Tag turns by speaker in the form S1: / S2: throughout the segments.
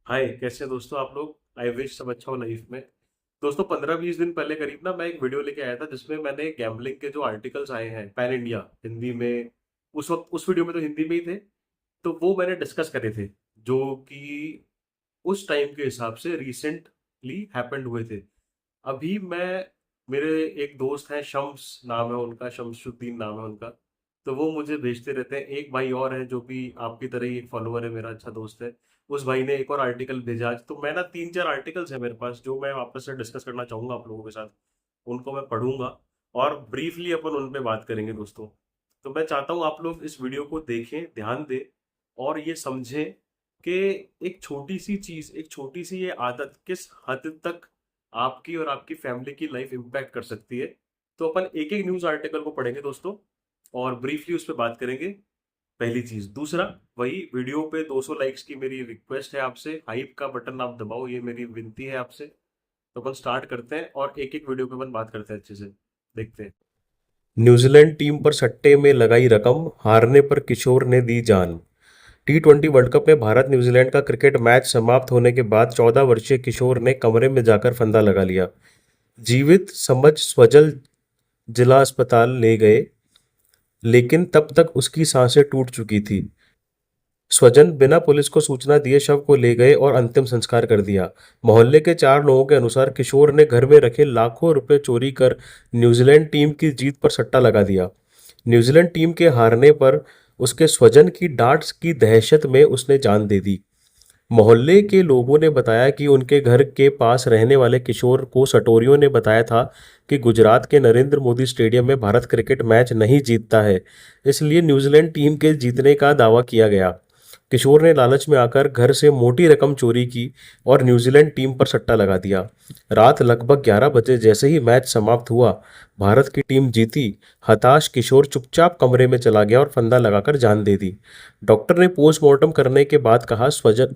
S1: हाय, कैसे हैं दोस्तों आप लोग। आई विश सब अच्छा हो लाइफ में। दोस्तों 15-20 दिन पहले करीब ना मैं एक वीडियो लेके आया था जिसमें मैंने गैम्बलिंग के जो आर्टिकल्स आए हैं पैन इंडिया हिंदी में। उस वक्त उस वीडियो में तो हिंदी में ही थे, तो वो मैंने डिस्कस करे थे, जो कि उस टाइम के हिसाब से रिसेंटली हैपेंड हुए थे। अभी मैं, मेरे एक दोस्त हैं, शम्स नाम है उनका, शमशुद्दीन नाम है उनका। तो वो मुझे भेजते रहते हैं। एक भाई और है जो भी आपकी तरह ही एक फॉलोअर है, मेरा अच्छा दोस्त है। उस भाई ने एक और आर्टिकल भेजा आज, तो मैं ना 3-4 आर्टिकल्स है मेरे पास जो मैं वापस से डिस्कस करना चाहूंगा आप लोगों के साथ। उनको मैं पढ़ूंगा और ब्रीफली अपन उन पे बात करेंगे दोस्तों। तो मैं चाहता हूँ आप लोग इस वीडियो को देखें, ध्यान दें और ये समझें कि एक छोटी सी चीज, एक छोटी सी ये आदत किस हद तक आपकी और आपकी फैमिली की लाइफ इम्पैक्ट कर सकती है। तो अपन एक एक न्यूज आर्टिकल को पढ़ेंगे दोस्तों और ब्रीफली उस पर बात करेंगे। पहली चीज। दूसरा, वही वीडियो पे 200 लाइक्स की मेरी रिक्वेस्ट है आपसे, हाइप का बटन आप दबाओ, ये मेरी विनती है आपसे। तो अपन स्टार्ट करते हैं और एक एक वीडियो पे अपन बात करते हैं, अच्छे से देखते हैं। न्यूजीलैंड टीम पर सट्टे में लगाई रकम, हारने पर किशोर ने दी जान। T20 वर्ल्ड कप में भारत न्यूजीलैंड का क्रिकेट मैच समाप्त होने के बाद 14 वर्षीय किशोर ने कमरे में जाकर फंदा लगा लिया। जीवित समझ स्वजल जिला अस्पताल ले गए, लेकिन तब तक उसकी सांसें टूट चुकी थी। स्वजन बिना पुलिस को सूचना दिए शव को ले गए और अंतिम संस्कार कर दिया। मोहल्ले के 4 लोगों के अनुसार किशोर ने घर में रखे लाखों रुपए चोरी कर न्यूजीलैंड टीम की जीत पर सट्टा लगा दिया। न्यूजीलैंड टीम के हारने पर उसके स्वजन की डांट की दहशत में उसने जान दे दी। मोहल्ले के लोगों ने बताया कि उनके घर के पास रहने वाले किशोर को सटोरियों ने बताया था कि गुजरात के नरेंद्र मोदी स्टेडियम में भारत क्रिकेट मैच नहीं जीतता है, इसलिए न्यूजीलैंड टीम के जीतने का दावा किया गया। किशोर ने लालच में आकर घर से मोटी रकम चोरी की और न्यूजीलैंड टीम पर सट्टा लगा दिया। रात लगभग 11 बजे जैसे ही मैच समाप्त हुआ, भारत की टीम जीती। हताश किशोर चुपचाप कमरे में चला गया और फंदा लगाकर जान दे दी। डॉक्टर ने पोस्टमार्टम करने के बाद कहा स्वजन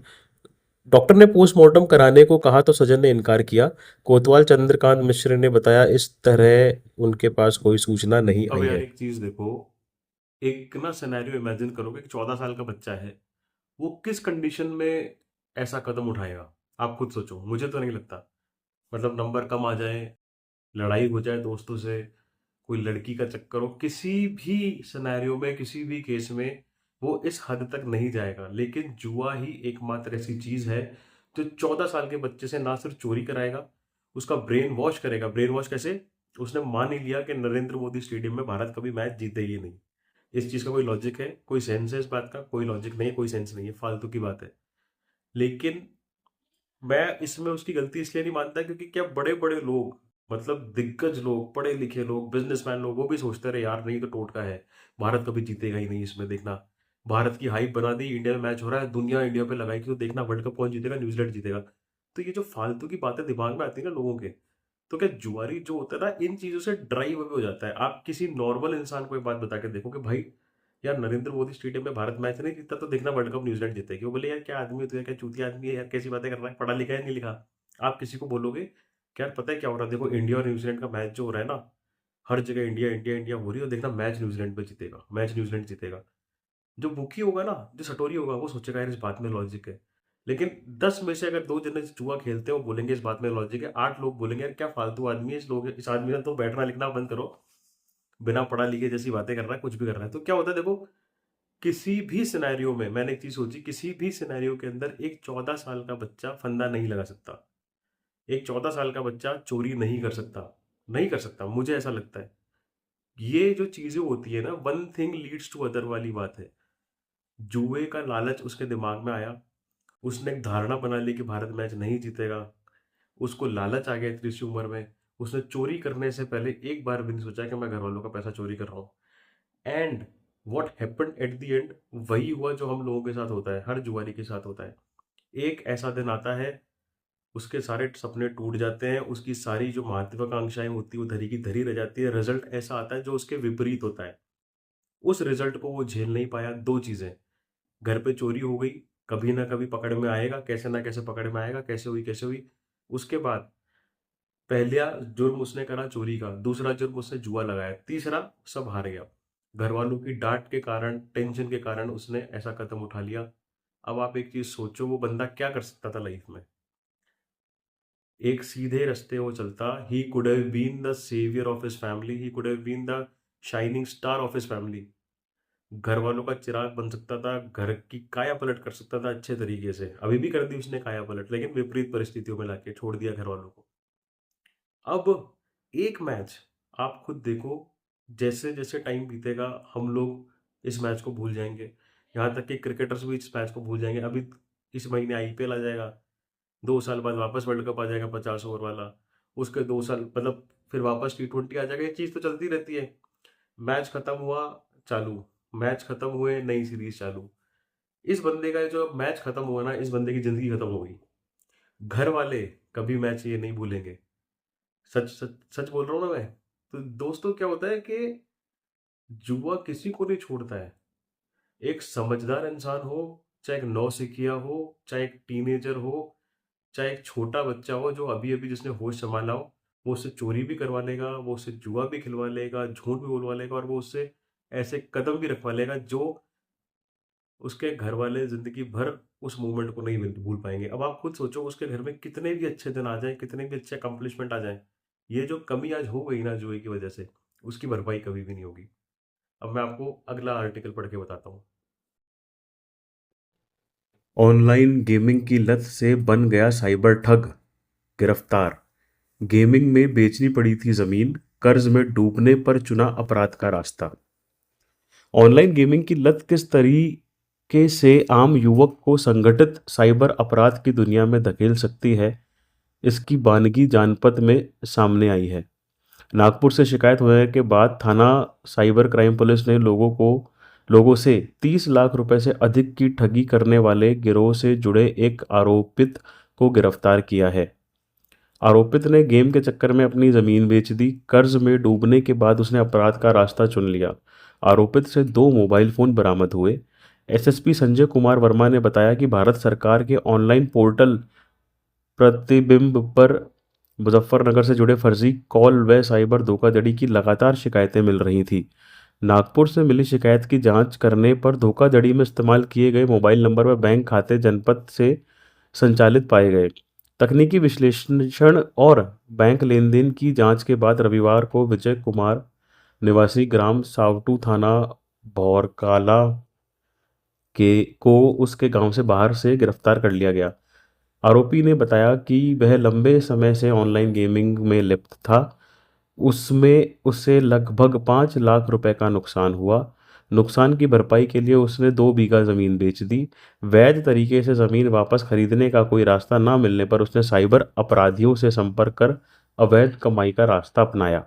S1: डॉक्टर ने पोस्टमार्टम कराने को कहा तो सजन ने इनकार किया। कोतवाल चंद्रकांत मिश्र ने बताया, इस तरह उनके पास कोई सूचना नहीं अब
S2: आई
S1: यार
S2: है।
S1: एक चीज देखो, एक ना सिनेरियो इमेजिन करोगे कि 14 साल का बच्चा है, वो किस कंडीशन में ऐसा कदम उठाएगा। आप खुद सोचो, मुझे तो नहीं लगता। मतलब नंबर कम आ जाए, लड़ाई हो जाए दोस्तों से, कोई लड़की का चक्कर हो, किसी भी सिनेरियो में, किसी भी केस में वो इस हद तक नहीं जाएगा। लेकिन जुआ ही एकमात्र ऐसी चीज है जो 14 साल के बच्चे से ना सिर्फ चोरी कराएगा, उसका ब्रेन वॉश करेगा। ब्रेन वॉश कैसे? उसने मान ही लिया कि नरेंद्र मोदी स्टेडियम में भारत कभी मैच जीतेगी नहीं। इस चीज का कोई लॉजिक है, कोई सेंस है इस बात का? कोई लॉजिक नहीं है, कोई सेंस नहीं है, फालतू की बात है। लेकिन मैं इसमें उसकी गलती इसलिए नहीं मानता क्योंकि क्या बड़े बड़े लोग, मतलब दिग्गज लोग, पढ़े लिखे लोग, बिजनेसमैन लोग, वो भी सोचते रहे यार नहीं तो टोटका है, भारत कभी जीतेगा ही नहीं इसमें, देखना। भारत की हाइप बना दी, इंडिया में मैच हो रहा है, दुनिया इंडिया पे लगाई कि तो देखना वर्ल्ड कप कौन जीतेगा, न्यूजीलैंड जीतेगा। तो ये जो फालतू की बातें दिमाग में आती है ना लोगों के, तो क्या जुआरी जो होता है ना, इन चीजों से ड्राइव अवे हो जाता है। आप किसी नॉर्मल इंसान को एक बात बता के देखो कि भाई यार नरेंद्र मोदी स्टेडियम में भारत मैच नहीं जीतता तो देखना वर्ल्ड कप न्यूजीलैंड जीतेगी, वो बोले यार क्या आदमी है तू, यार क्या चूतिया आदमी है यार, कैसी बातें कर रहा है, पढ़ा लिखा है नहीं लिखा। आप किसी को बोलोगे कि यार पता है क्या हो रहा है, देखो इंडिया और न्यूजीलैंड का मैच जो हो रहा है ना, हर जगह इंडिया इंडिया इंडिया हो रही है और देखना मैच न्यूजीलैंड पे जीतेगा, मैच न्यूजीलैंड जीतेगा। जो मुखी होगा ना, जो सटोरी होगा, वो सोचेगा यार इस बात में लॉजिक है। लेकिन 10 में से अगर 2 जने जुआ खेलते हैं वो बोलेंगे इस बात में लॉजिक है, 8 लोग बोलेंगे यार क्या फालतू आदमी है, इस आदमी ने तो बैठना लिखना बंद करो, बिना पढ़ा लिखे जैसी बातें कर रहा है, कुछ भी कर रहा है। तो क्या होता है देखो, किसी भी सिनेरियो में मैंने एक चीज सोची, किसी भी सिनेरियो के अंदर एक 14 साल का बच्चा फंदा नहीं लगा सकता, एक 14 साल का बच्चा चोरी नहीं कर सकता, नहीं कर सकता, मुझे ऐसा लगता है। ये जो चीजें होती है ना, one thing leads to other वाली बात है। जुए का लालच उसके दिमाग में आया, उसने एक धारणा बना ली कि भारत मैच नहीं जीतेगा, उसको लालच आ गया इतनी सी उम्र में। उसने चोरी करने से पहले एक बार भी नहीं सोचा कि मैं घर वालों का पैसा चोरी कर रहा हूँ। And what happened at the end, वही हुआ जो हम लोगों के साथ होता है, हर जुआरी के साथ होता है। एक ऐसा दिन आता है, उसके सारे सपने टूट जाते हैं, उसकी सारी जो महत्वाकांक्षाएं होती है वो धरी की धरी रह जाती है। रिजल्ट ऐसा आता है जो उसके विपरीत होता है। उस रिजल्ट को वो झेल नहीं पाया। दो चीजें, घर पे चोरी हो गई, कभी ना कभी पकड़ में आएगा, कैसे ना कैसे पकड़ में आएगा, कैसे हुई कैसे हुई। उसके बाद पहला जुर्म उसने करा चोरी का, दूसरा जुर्म उसने जुआ लगाया, तीसरा सब हार गया। घर वालों की डांट के कारण, टेंशन के कारण उसने ऐसा कदम उठा लिया। अब आप एक चीज़ सोचो, वो बंदा क्या कर सकता था लाइफ में? एक सीधे रास्ते वो चलता, he could have been the saviour of his family, he could have been the shining star of his family. घर वालों का चिराग बन सकता था, घर की काया पलट कर सकता था अच्छे तरीके से। अभी भी कर दी उसने काया पलट, लेकिन विपरीत परिस्थितियों में लाके छोड़ दिया घर वालों को। अब एक मैच, आप खुद देखो, जैसे जैसे टाइम बीतेगा हम लोग इस मैच को भूल जाएंगे। यहाँ तक कि क्रिकेटर्स भी इस मैच को भूल जाएंगे। अभी इस महीने आईपीएल आ जाएगा, 2 साल बाद वापस वर्ल्ड कप आ जाएगा 50 ओवर वाला। उसके 2 साल मतलब फिर वापस टी20 आ जाएगा। ये चीज़ तो चलती रहती है। मैच खत्म हुआ, चालू, मैच खत्म हुए, नई सीरीज चालू। इस बंदे का जो मैच खत्म हुआ ना, इस बंदे की जिंदगी खत्म हो गई। घर वाले कभी मैच ये नहीं भूलेंगे। सच सच सच बोल रहा हूँ ना मैं। तो दोस्तों क्या होता है कि जुआ किसी को नहीं छोड़ता है। एक समझदार इंसान हो, चाहे एक नौसिखिया हो, चाहे एक टीनेजर हो, चाहे एक छोटा बच्चा हो जो अभी अभी जिसने होश संभाला हो, वो उससे चोरी भी करवा लेगा, वो उससे जुआ भी खिलवा लेगा, झूठ भी बोलवा लेगा, और वो उससे ऐसे कदम भी रखवा लेगा जो उसके घर वाले जिंदगी भर उस मोमेंट को नहीं भूल पाएंगे। अब आप खुद सोचो, उसके घर में कितने भी अच्छे दिन आ जाए, कितने भी अच्छे अकम्पलिशमेंट आ जाए, ये जो कमी आज हो गई ना जुए की वजह से, उसकी भरपाई कभी भी नहीं होगी। अब मैं आपको अगला आर्टिकल पढ़ के बताता हूँ। ऑनलाइन गेमिंग की लत से बन गया साइबर ठग, गिरफ्तार। गेमिंग में बेचनी पड़ी थी जमीन, कर्ज में डूबने पर चुना अपराध का रास्ता। ऑनलाइन गेमिंग की लत किस तरीके से आम युवक को संगठित साइबर अपराध की दुनिया में धकेल सकती है, इसकी बानगी जानपत में सामने आई है। नागपुर से शिकायत होने के बाद थाना साइबर क्राइम पुलिस ने लोगों से 30 लाख रुपए से अधिक की ठगी करने वाले गिरोह से जुड़े एक आरोपित को गिरफ्तार किया है। आरोपित ने गेम के चक्कर में अपनी जमीन बेच दी। कर्ज में डूबने के बाद उसने अपराध का रास्ता चुन लिया। आरोपित से 2 मोबाइल फोन बरामद हुए। एसएसपी संजय कुमार वर्मा ने बताया कि भारत सरकार के ऑनलाइन पोर्टल प्रतिबिंब पर मुजफ्फरनगर से जुड़े फर्जी कॉल व साइबर धोखाधड़ी की लगातार शिकायतें मिल रही थी। नागपुर से मिली शिकायत की जांच करने पर धोखाधड़ी में इस्तेमाल किए गए मोबाइल नंबर व बैंक खाते जनपद से संचालित पाए गए। तकनीकी विश्लेषण और बैंक लेन देन की जांच के बाद रविवार को विजय कुमार निवासी ग्राम सावटू थाना भौरकाला के को उसके गांव से बाहर से गिरफ्तार कर लिया गया। आरोपी ने बताया कि वह लंबे समय से ऑनलाइन गेमिंग में लिप्त था। उसमें उसे लगभग 5 लाख रुपए का नुकसान हुआ। नुकसान की भरपाई के लिए उसने 2 बीघा जमीन बेच दी। वैध तरीके से जमीन वापस खरीदने का कोई रास्ता ना मिलने पर उसने साइबर अपराधियों से संपर्क कर अवैध कमाई का रास्ता अपनाया।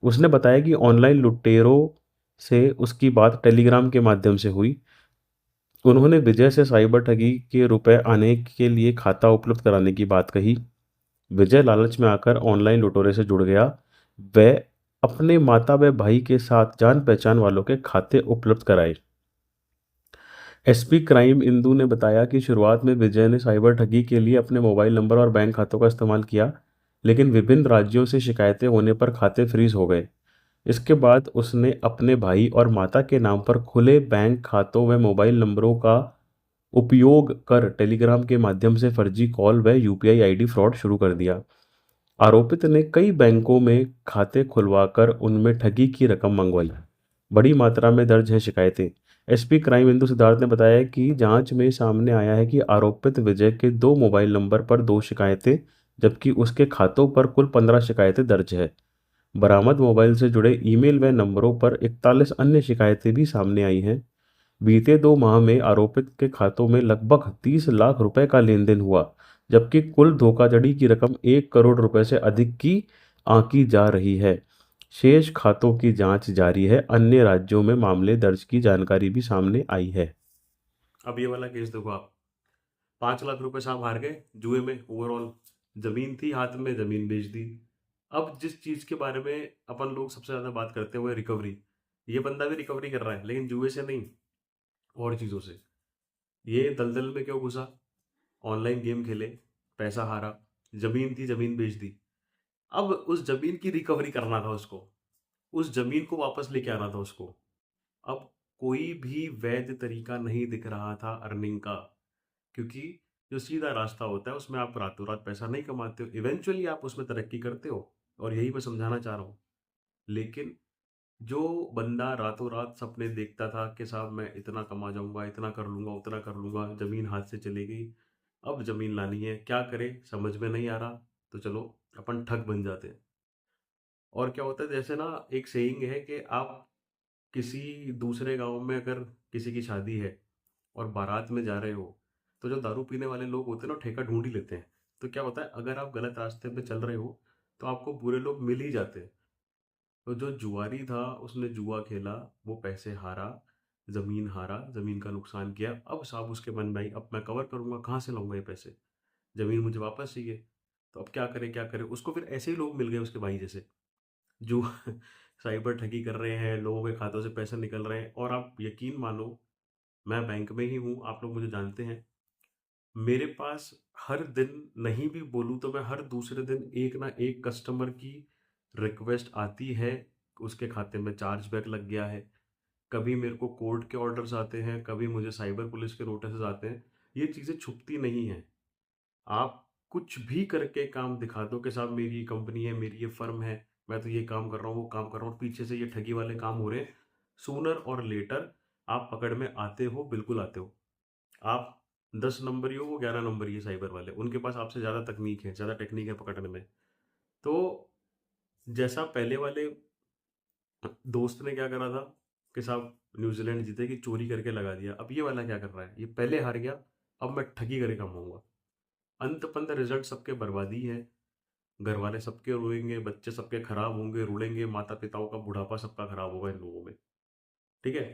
S1: उसने बताया कि ऑनलाइन लुटेरों से उसकी बात टेलीग्राम के माध्यम से हुई। उन्होंने विजय से साइबर ठगी के रुपए आने के लिए खाता उपलब्ध कराने की बात कही। विजय लालच में आकर ऑनलाइन लुटेरे से जुड़ गया। वह अपने माता व भाई के साथ जान पहचान वालों के खाते उपलब्ध कराए। एसपी क्राइम इंदु ने बताया कि शुरुआत में विजय ने साइबर ठगी के लिए अपने मोबाइल नंबर और बैंक खातों का इस्तेमाल किया, लेकिन विभिन्न राज्यों से शिकायतें होने पर खाते फ्रीज हो गए। इसके बाद उसने अपने भाई और माता के नाम पर खुले बैंक खातों व मोबाइल नंबरों का उपयोग कर टेलीग्राम के माध्यम से फर्जी कॉल व यूपीआई आईडी फ्रॉड शुरू कर दिया। आरोपित ने कई बैंकों में खाते खुलवाकर उनमें ठगी की रकम मंगवाई। बड़ी मात्रा में दर्ज है शिकायतें। एसपी क्राइम इंदु सिद्धार्थ ने बताया कि जांच में सामने आया है कि आरोपित विजय के 2 मोबाइल नंबर पर 2 शिकायतें, जबकि उसके खातों पर कुल 15 शिकायतें दर्ज है। बरामद मोबाइल से जुड़े ईमेल व नंबरों पर 41 अन्य शिकायतें भी सामने आई हैं। बीते 2 माह में आरोपित के खातों में लगभग 30 लाख रुपए का लेन देन हुआ, जबकि कुल धोखाधड़ी की रकम 1 करोड़ रुपए से अधिक की आंकी जा रही है। शेष खातों की जांच जारी है। अन्य राज्यों में मामले दर्ज की जानकारी भी सामने आई है। अब ये वाला केस देखो आप, 5 लाख रुपए साहब हार गए जुए में। ओवरऑल जमीन थी हाथ में, जमीन बेच दी। अब जिस चीज के बारे में अपन लोग सबसे ज्यादा बात करते हैं वो है रिकवरी। ये बंदा भी रिकवरी कर रहा है, लेकिन जुए से नहीं, और चीजों से। ये दलदल में क्यों घुसा? ऑनलाइन गेम खेले, पैसा हारा, जमीन थी जमीन बेच दी। अब उस जमीन की रिकवरी करना था उसको, उस जमीन को वापस लेके आना था उसको। अब कोई भी वैध तरीका नहीं दिख रहा था अर्निंग का। क्योंकि जो सीधा रास्ता होता है उसमें आप रातों रात पैसा नहीं कमाते हो, इवेंचुअली आप उसमें तरक्की करते हो, और यही मैं समझाना चाह रहा हूँ। लेकिन जो बंदा रातों रात सपने देखता था कि साहब मैं इतना कमा जाऊंगा, इतना कर लूंगा, उतना कर लूंगा, जमीन हाथ से चली गई, अब जमीन लानी है, क्या करे समझ में नहीं आ रहा, तो चलो अपन ठग बन जाते हैं। और क्या होता है, जैसे ना एक सेइंग है कि आप किसी दूसरे गांव में अगर किसी की शादी है और बारात में जा रहे हो, तो जो दारू पीने वाले लोग होते हैं ना ठेका ढूंढ ही लेते हैं। तो क्या होता है, अगर आप गलत रास्ते पे चल रहे हो तो आपको बुरे लोग मिल ही जाते हैं। तो जो जुआरी था उसने जुआ खेला, वो पैसे हारा, जमीन का नुकसान किया। अब साहब उसके मन में आई, अब मैं कवर करूंगा, कहाँ से लाऊंगा ये पैसे, जमीन मुझे वापस चाहिए। तो अब क्या करे, उसको फिर ऐसे ही लोग मिल गए उसके भाई जैसे, जो साइबर ठगी कर रहे हैं, लोगों के खातों से पैसे निकल रहे हैं। और आप यकीन मानो, मैं बैंक में ही हूँ, आप लोग मुझे जानते हैं, मेरे पास हर दिन, नहीं भी बोलूँ तो मैं हर दूसरे दिन एक ना एक कस्टमर की रिक्वेस्ट आती है, उसके खाते में चार्ज बैक लग गया है, कभी मेरे को कोर्ट के ऑर्डर्स आते हैं, कभी मुझे साइबर पुलिस के नोटिस आते हैं। ये चीज़ें छुपती नहीं हैं। आप कुछ भी करके काम दिखा दो कि साहब मेरी ये कंपनी है, मेरी ये फर्म है, मैं तो ये काम कर रहा हूँ, वो काम कर रहा हूँ, पीछे से ये ठगी वाले काम हो रहे हैं, सूनर और लेटर आप पकड़ में आते हो, बिल्कुल आते हो। आप 10 नंबरी हो, वो 11 नंबरी है साइबर वाले, उनके पास आपसे ज़्यादा तकनीक है, ज़्यादा टेक्निक है पकड़ने में। तो जैसा पहले वाले दोस्त ने क्या करा था कि साहब न्यूजीलैंड जीते कि चोरी करके लगा दिया, अब ये वाला क्या कर रहा है, ये पहले हार गया, अब मैं ठगी करके कमाऊंगा। अंत पंत रिजल्ट सबके बर्बादी है। घर वाले सबके रोएंगे, बच्चे सबके खराब होंगे, रुलेंगे, माता पिताओं का बुढ़ापा सबका खराब होगा इन लोगों में। ठीक है।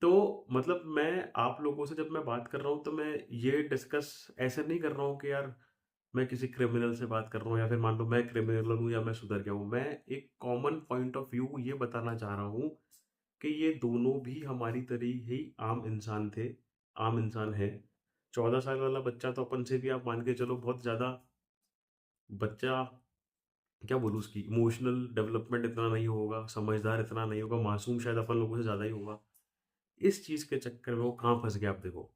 S1: तो मतलब मैं आप लोगों से जब मैं बात कर रहा हूँ तो मैं ये डिस्कस ऐसे नहीं कर रहा हूँ कि यार मैं किसी क्रिमिनल से बात कर रहा हूँ, या फिर मान लो मैं क्रिमिनल हूँ या मैं सुधर गया हूँ। मैं एक कॉमन पॉइंट ऑफ व्यू ये बताना चाह रहा हूँ कि ये दोनों भी हमारी तरह ही आम इंसान थे, आम इंसान है। 14 साल वाला बच्चा तो अपन से भी आप मान के चलो बहुत ज़्यादा बच्चा, क्या बोलूँ, उसकी इमोशनल डेवलपमेंट इतना नहीं होगा, समझदार इतना नहीं होगा, मासूम शायद अपन लोगों से ज़्यादा ही होगा। इस चीज़ के चक्कर में वो कहाँ फंस गया आप देखो,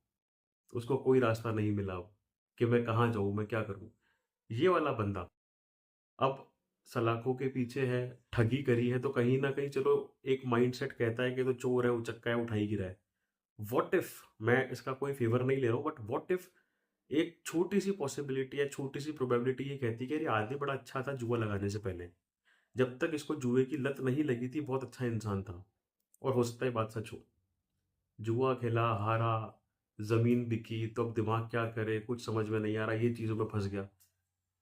S1: उसको कोई रास्ता नहीं मिला अब कि मैं कहाँ जाऊँ, मैं क्या करूँ। ये वाला बंदा अब सलाखों के पीछे है, ठगी करी है, तो कहीं ना कहीं चलो एक माइंडसेट कहता है कि तो चोर है, उचक्का है, उठाई गिरा है। व्हाट इफ, मैं इसका कोई फेवर नहीं ले रहा हूँ, बट व्हाट इफ एक छोटी सी पॉसिबिलिटी या छोटी सी प्रोबेबिलिटी ये कहती है कि यार ये आदमी बड़ा अच्छा था जुआ लगाने से पहले, जब तक इसको जुए की लत नहीं लगी थी बहुत अच्छा इंसान था। और हो सकता है बात सच हो, जुआ खेला, हारा, जमीन बिकी, तो अब दिमाग क्या करे, कुछ समझ में नहीं आ रहा, ये चीजों में फंस गया।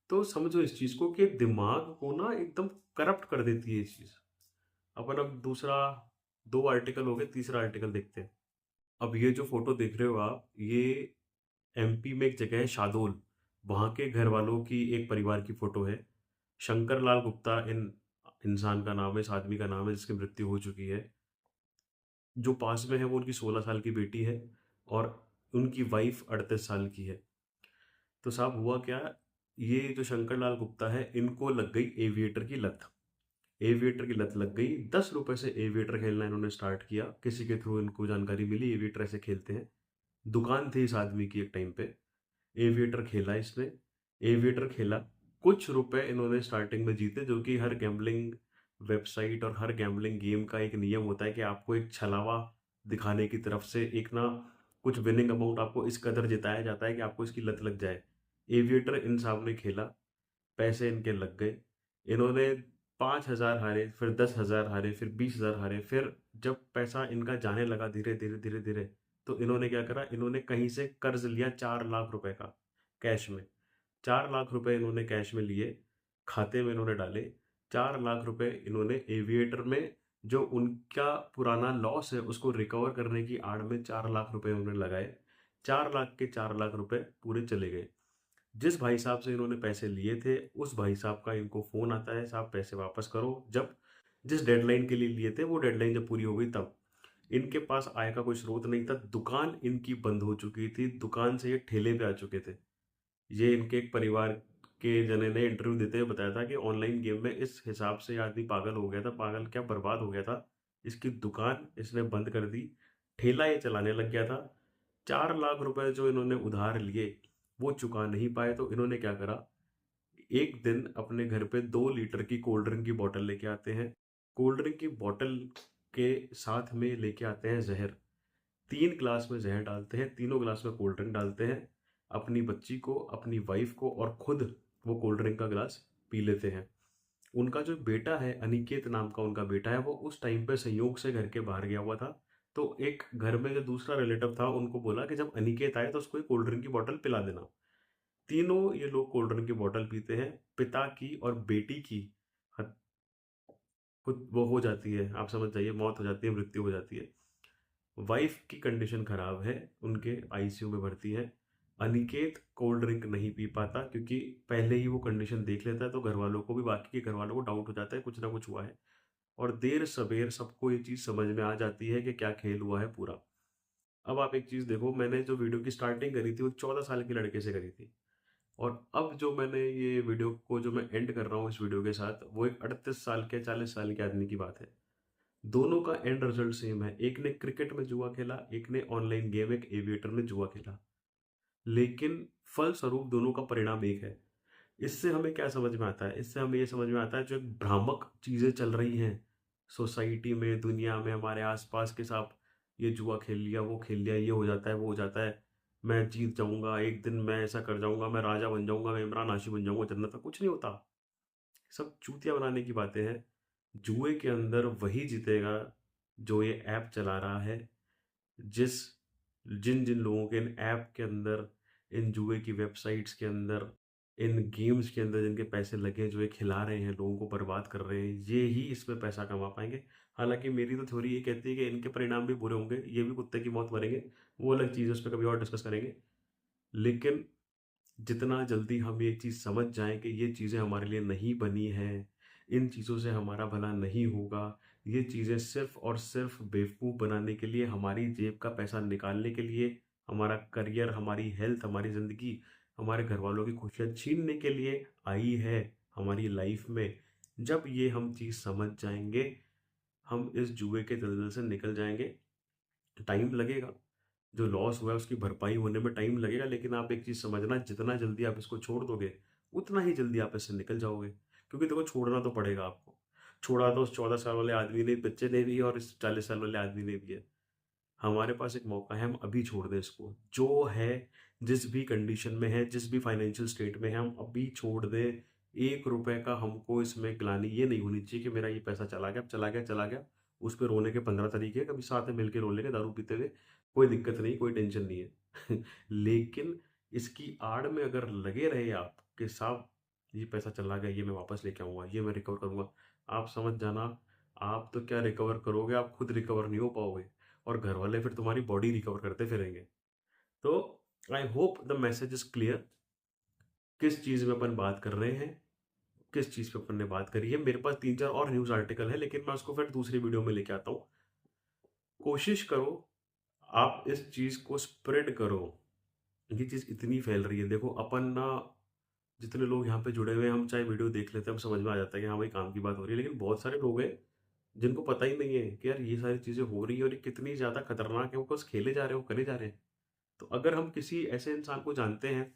S1: तो समझो इस चीज को कि दिमाग को ना एकदम करप्ट कर देती है ये चीज। अपन अब दूसरा, 2 आर्टिकल हो गए, तीसरा आर्टिकल देखते हैं। अब ये जो फोटो देख रहे हो आप, ये एमपी में एक जगह है शाहडोल, वहां के घर वालों की एक परिवार की फोटो है। शंकर लाल गुप्ता इन इंसान का नाम है, इस आदमी का नाम है जिसकी मृत्यु हो चुकी है। जो पास में है वो उनकी 16 साल की बेटी है, और उनकी वाइफ 38 साल की है। तो साहब हुआ क्या, ये जो शंकर लाल गुप्ता है इनको लग गई एविएटर की लत। एविएटर की लत लग गई, 10 रुपए से एविएटर खेलना इन्होंने स्टार्ट किया, किसी के थ्रू इनको जानकारी मिली एविएटर ऐसे खेलते हैं। दुकान थी इस आदमी की एक टाइम पे, एविएटर खेला इसने, एविएटर खेला, कुछ रुपए इन्होंने स्टार्टिंग में जीते, जो कि हर गैम्बलिंग वेबसाइट और हर गैम्बलिंग गेम का एक नियम होता है कि आपको एक छलावा दिखाने की तरफ से एक ना कुछ विनिंग अमाउंट आपको इस कदर जिताया जाता है कि आपको इसकी लत लग जाए। एविएटर इन साहब ने खेला, पैसे इनके लग गए, इन्होंने 5,000 हारे, फिर 10,000 हारे, फिर 20,000 हारे, फिर जब पैसा इनका जाने लगा धीरे धीरे धीरे धीरे, तो इन्होंने क्या करा, इन्होंने कहीं से कर्ज लिया 4 लाख रुपए का, कैश में। 4 लाख रुपए इन्होंने कैश में लिए, खाते में इन्होंने डाले। 4 लाख रुपए इन्होंने एविएटर में, जो उनका पुराना लॉस है उसको रिकवर करने की आड़ में 4 लाख रुपए उन्होंने लगाए। 4 लाख के 4 लाख रुपए पूरे चले गए। जिस भाई साहब से इन्होंने पैसे लिए थे उस भाई साहब का इनको फोन आता है, साहब पैसे वापस करो। जब जिस डेडलाइन के लिए लिए थे वो डेडलाइन जब पूरी हो गई, तब इनके पास आय का कोई स्रोत नहीं था, दुकान इनकी बंद हो चुकी थी, दुकान से ये ठेले पे आ चुके थे। ये इनके एक परिवार के जने ने इंटरव्यू देते हुए बताया था कि ऑनलाइन गेम में इस हिसाब से ये आदमी पागल हो गया था, पागल क्या बर्बाद हो गया था। इसकी दुकान इसने बंद कर दी, ठेला ये चलाने लग गया था। 4 लाख रुपए जो इन्होंने उधार लिए वो चुका नहीं पाए, तो इन्होंने क्या करा, एक दिन अपने घर पे 2 लीटर की कोल्ड ड्रिंक की बोतल लेके आते हैं। कोल्ड ड्रिंक की बोतल के साथ में लेके आते हैं जहर। 3 ग्लास में जहर डालते हैं, तीनों ग्लास में कोल्ड ड्रिंक डालते हैं। अपनी बच्ची को, अपनी वाइफ को और खुद वो कोल्ड ड्रिंक का गिलास पी लेते हैं। उनका जो बेटा है, अनिकेत नाम का उनका बेटा है, वो उस टाइम पे संयोग से घर के बाहर गया हुआ था। तो एक घर में जो दूसरा रिलेटिव था उनको बोला कि जब अनिकेत आए तो उसको एक कोल्ड ड्रिंक की बोतल पिला देना। तीनों ये लोग कोल्ड ड्रिंक की बोतल पीते हैं। पिता की और बेटी की हत- खुद वो हो जाती है, आप समझ जाइए, मौत हो जाती है, मृत्यु हो जाती है। वाइफ की कंडीशन खराब है, उनके आईसीयू में भर्ती है। अनिकेत कोल्ड ड्रिंक नहीं पी पाता क्योंकि पहले ही वो कंडीशन देख लेता है, तो घर वालों को भी, बाकी के घर वालों को डाउट हो जाता है कुछ ना कुछ हुआ है। और देर सवेर सबको ये चीज़ समझ में आ जाती है कि क्या खेल हुआ है पूरा। अब आप एक चीज़ देखो, मैंने जो वीडियो की स्टार्टिंग करी थी वो 14 साल के लड़के से करी थी, और अब जो मैंने ये वीडियो को जो मैं एंड कर रहा हूँ इस वीडियो के साथ, वो एक 38 साल के, 40 साल के आदमी की बात है। दोनों का एंड रिजल्ट सेम है। एक ने क्रिकेट में जुआ खेला, एक ने ऑनलाइन गेम, एक एविएटर में जुआ खेला, लेकिन फल स्वरूप दोनों का परिणाम एक है। इससे हमें क्या समझ में आता है? इससे हमें ये समझ में आता है जो एक भ्रामक चीज़ें चल रही हैं सोसाइटी में, दुनिया में, हमारे आसपास के साथ, ये जुआ खेल लिया, वो खेल लिया, ये हो जाता है, वो हो जाता है, मैं जीत जाऊंगा, एक दिन मैं ऐसा कर जाऊंगा, मैं राजा बन जाऊंगा, मैं इमरान हाशमी बन जाऊंगा, जन्नत में कुछ नहीं होता। सब चूतिया बनाने की बातें हैं। जुए के अंदर वही जीतेगा जो ये ऐप चला रहा है। जिस जिन जिन लोगों के इन ऐप के अंदर, इन जुए की वेबसाइट्स के अंदर, इन गेम्स के अंदर जिनके पैसे लगे हैं, जो ये खिला रहे हैं, लोगों को बर्बाद कर रहे हैं, ये ही इसमें पैसा कमा पाएंगे। हालांकि मेरी तो थ्योरी ये कहती है कि इनके परिणाम भी बुरे होंगे, ये भी कुत्ते की मौत मरेंगे, वो अलग चीज़ है, उस पर कभी और डिस्कस करेंगे। लेकिन जितना जल्दी हम ये चीज़ समझ जाएं कि ये चीज़ें हमारे लिए नहीं बनी हैं, इन चीज़ों से हमारा भला नहीं होगा, ये चीज़ें सिर्फ और सिर्फ बेवकूफ़ बनाने के लिए, हमारी जेब का पैसा निकालने के लिए, हमारा करियर, हमारी हेल्थ, हमारी ज़िंदगी, हमारे घर वालों की खुशियाँ छीनने के लिए आई है हमारी लाइफ में। जब ये हम चीज़ समझ जाएंगे, हम इस जुए के दलदल से निकल जाएंगे। टाइम लगेगा, जो लॉस हुआ है उसकी भरपाई होने में टाइम लगेगा, लेकिन आप एक चीज़ समझना, जितना जल्दी आप इसको छोड़ दोगे उतना ही जल्दी आप इससे निकल जाओगे। क्योंकि देखो, छोड़ना तो पड़ेगा आपको। छोड़ा तो उस 14 साल वाले आदमी ने, बच्चे ने भी, और इस 40 साल वाले आदमी ने भी है। हमारे पास एक मौका है, हम अभी छोड़ दें इसको। जो है, जिस भी कंडीशन में है, जिस भी फाइनेंशियल स्टेट में है, हम अभी छोड़ दें। 1 रुपए का हमको इसमें ग्लानि ये नहीं होनी चाहिए कि मेरा ये पैसा चला गया, अब चला गया, चला गया। उस पर रोने के 15 तरीके हैं, कभी साथ में मिलकर रो लेंगे दारू पीते हुए, कोई दिक्कत नहीं, कोई टेंशन नहीं है। लेकिन इसकी आड़ में अगर लगे रहे आप कि साहब ये पैसा चला गया, ये मैं वापस लेके आऊंगा, ये मैं रिकवर करूंगा, आप समझ जाना, आप तो क्या रिकवर करोगे, आप खुद रिकवर नहीं हो पाओगे, और घर वाले फिर तुम्हारी बॉडी रिकवर करते फिरेंगे। तो I hope the message is clear. किस चीज़ में अपन बात कर रहे हैं, किस चीज़ पे अपन ने बात करी है। मेरे पास 3-4 और न्यूज़ आर्टिकल है, लेकिन मैं उसको फिर दूसरी वीडियो में लेके आता हूँ। कोशिश करो, आप इस चीज़ को स्प्रेड करो। ये चीज़ इतनी फैल रही है, देखो अपन ना, जितने लोग यहाँ पे जुड़े हुए हैं, हम चाहे वीडियो देख लेते हैं, हम समझ में आ जाता है कि हाँ भाई काम की बात हो रही है, लेकिन बहुत सारे लोग हैं जिनको पता ही नहीं है कि यार ये सारी चीज़ें हो रही है और ये कितनी ज़्यादा खतरनाक है, वो बस खेले जा रहे हो, करे जा रहे हैं। तो अगर हम किसी ऐसे इंसान को जानते हैं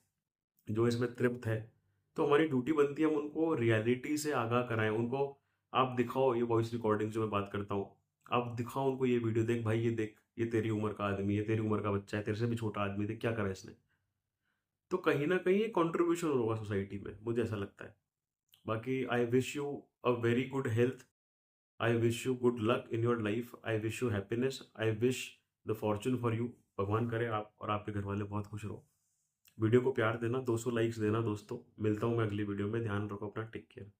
S1: जो इसमें तृप्त है, तो हमारी ड्यूटी बनती है हम उनको रियलिटी से आगाह कराएं। उनको आप दिखाओ ये वॉइस रिकॉर्डिंग जो मैं बात करता हूँ, आप दिखाओ उनको ये वीडियो, देख भाई ये देख, ये तेरी उम्र का आदमी है, तेरी उम्र का बच्चा है, तेरे से भी छोटा आदमी, देख क्या करा इसने। तो कहीं ना कहीं ये कॉन्ट्रीब्यूशन होगा सोसाइटी में, मुझे ऐसा लगता है। बाकी I wish you a very good health, I wish you good luck in your life, I wish you happiness, I wish the Fortune for you. भगवान करे आप और आपके घर वाले बहुत खुश रहो। वीडियो को प्यार देना, 200 लाइक्स देना दोस्तों। मिलता हूँ मैं अगली वीडियो में, ध्यान रखो अपना, टेक केयर।